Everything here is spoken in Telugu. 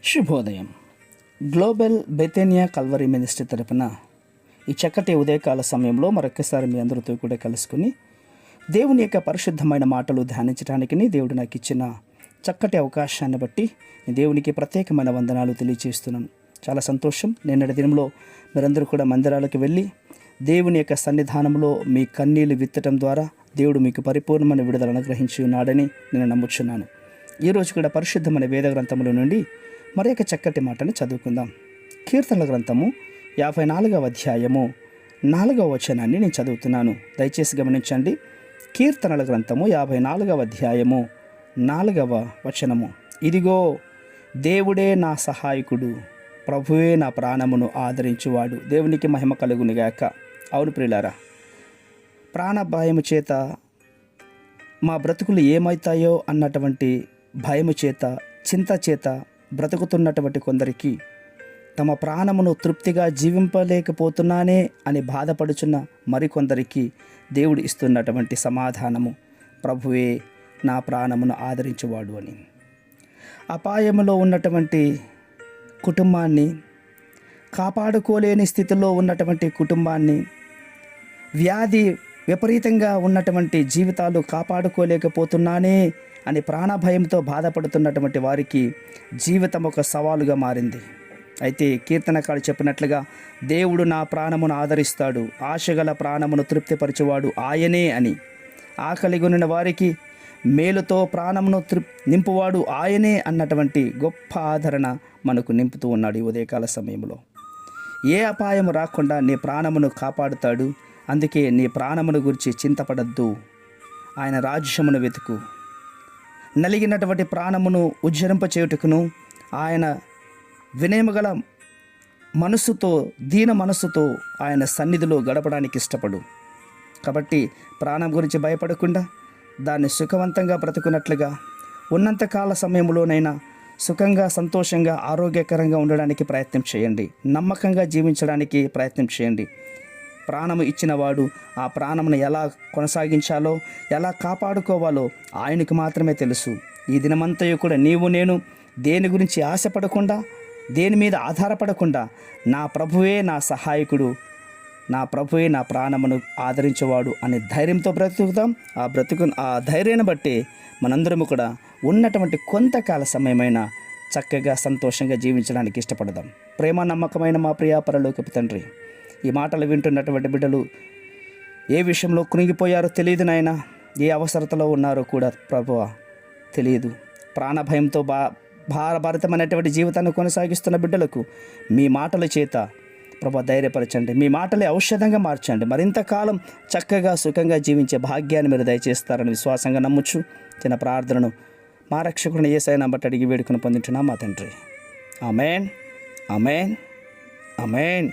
శుభోదయం. గ్లోబల్ బెతేనియా కల్వరీ మినిస్ట్రీ తరపున ఈ చక్కటి ఉదయకాల సమయంలో మరొకసారి మీ అందరితో కూడా కలుసుకుని దేవుని యొక్క పరిశుద్ధమైన మాటలు ధ్యానించడానికి దేవుడు నాకు ఇచ్చిన చక్కటి అవకాశాన్ని బట్టి దేవునికి ప్రత్యేకమైన వందనాలు తెలియజేస్తున్నాను. చాలా సంతోషం. నిన్నటి దినంలో మీరందరూ కూడా మందిరాలకు వెళ్ళి దేవుని యొక్క సన్నిధానంలో మీ కన్నీళ్లు విత్తటం ద్వారా దేవుడు మీకు పరిపూర్ణమైన విడుదల అనుగ్రహించి ఉన్నాడని నేను నమ్ముచున్నాను. ఈరోజు కూడా పరిశుద్ధమైన వేద గ్రంథముల నుండి మరి ఒక చక్కటి మాటను చదువుకుందాం. కీర్తనల గ్రంథము 54వ అధ్యాయము 4వ వచనాన్ని నేను చదువుతున్నాను. దయచేసి గమనించండి. కీర్తనల గ్రంథము 54వ అధ్యాయము 4వ వచనము. ఇదిగో దేవుడే నా సహాయకుడు, ప్రభువే నా ప్రాణమును ఆదరించువాడు. దేవునికి మహిమ కలుగునుగాక. అవును ప్రియులారా, ప్రాణ భయము చేత మా బ్రతుకులు ఏమవుతాయో అన్నటువంటి భయము చేత, చింత చేత బ్రతుకుతున్నటువంటి కొందరికి, తమ ప్రాణమును తృప్తిగా జీవింపలేకపోతున్నానే అని బాధపడుచున్న మరికొందరికి దేవుడు ఇస్తున్నటువంటి సమాధానము, ప్రభువే నా ప్రాణమును ఆదరించువాడు అని. అపాయములో ఉన్నటువంటి కుటుంబాన్ని, కాపాడుకోలేని స్థితిలో ఉన్నటువంటి కుటుంబాన్ని, వ్యాధి విపరీతంగా ఉన్నటువంటి జీవితాలు కాపాడుకోలేకపోతున్నానే అని ప్రాణభయంతో బాధపడుతున్నటువంటి వారికి జీవితం ఒక సవాలుగా మారింది. అయితే కీర్తనకారుడు చెప్పినట్లుగా దేవుడు నా ప్రాణమును ఆదరిస్తాడు, ఆశగల ప్రాణమును తృప్తిపరచువాడు ఆయనే అని. ఆకలిగొనిన వారికి మేలుతో ప్రాణమును నింపువాడు ఆయనే అన్నటువంటి గొప్ప ఆదరణ మనకు నింపుతూ ఉన్నాడు ఈ ఉదయకాల సమయంలో. ఏ అపాయము రాకుండా నీ ప్రాణమును కాపాడుతాడు. అందుకే నీ ప్రాణమును గురించి చింతపడద్దు, ఆయన రాజ్యమును వెతుకు. నలిగినటువంటి ప్రాణమును ఉజ్జరింపచేయుటకును ఆయన వినయముగల మనస్సుతో, దీన మనస్సుతో ఆయన సన్నిధిలో గడపడానికి ఇష్టపడు. కాబట్టి ప్రాణం గురించి భయపడకుండా దాన్ని సుఖవంతంగా బ్రతుకున్నట్లుగా ఉన్నంతకాల సమయంలోనైనా సుఖంగా, సంతోషంగా, ఆరోగ్యకరంగా ఉండడానికి ప్రయత్నం చేయండి. నమ్మకంగా జీవించడానికి ప్రయత్నం చేయండి. ప్రాణము ఇచ్చినవాడు ఆ ప్రాణమును ఎలా కొనసాగించాలో, ఎలా కాపాడుకోవాలో ఆయనకు మాత్రమే తెలుసు. ఈ దినమంతయు కూడా నీవు నేను దేని గురించి ఆశపడకుండా, దేని మీద ఆధారపడకుండా నా ప్రభువే నా సహాయకుడు, నా ప్రభువే నా ప్రాణమును ఆదరించేవాడు అనే ధైర్యంతో బ్రతుకుతాం. ఆ ధైర్యాన్ని బట్టి మనందరము కూడా ఉన్నటువంటి కొంతకాల సమయమైన చక్కగా, సంతోషంగా జీవించడానికి ఇష్టపడదాం. ప్రేమ నమ్మకమైన మా ప్రియ పరలోకపు తండ్రి, ఈ మాటలు వింటున్నటువంటి బిడ్డలు ఏ విషయంలో కృంగిపోయారో తెలియదు నాయన, ఏ అవసరతలో ఉన్నారో కూడా ప్రభువా తెలియదు. ప్రాణభయంతో భారభరితమైనటువంటి జీవితాన్ని కొనసాగిస్తున్న బిడ్డలకు మీ మాటల చేత ప్రభు ధైర్యపరచండి. మీ మాటలే ఔషధంగా మార్చండి. మరింతకాలం చక్కగా, సుఖంగా జీవించే భాగ్యాన్ని మీరు దయచేస్తారని విశ్వాసంగా నమ్ముచు చిన్న ప్రార్థనను మా రక్షకుడిని యేసయ్య బట్టి అడిగి వేడుకను పొందుతున్నాం మా తండ్రి. ఆమేన్, ఆమేన్, ఆమేన్.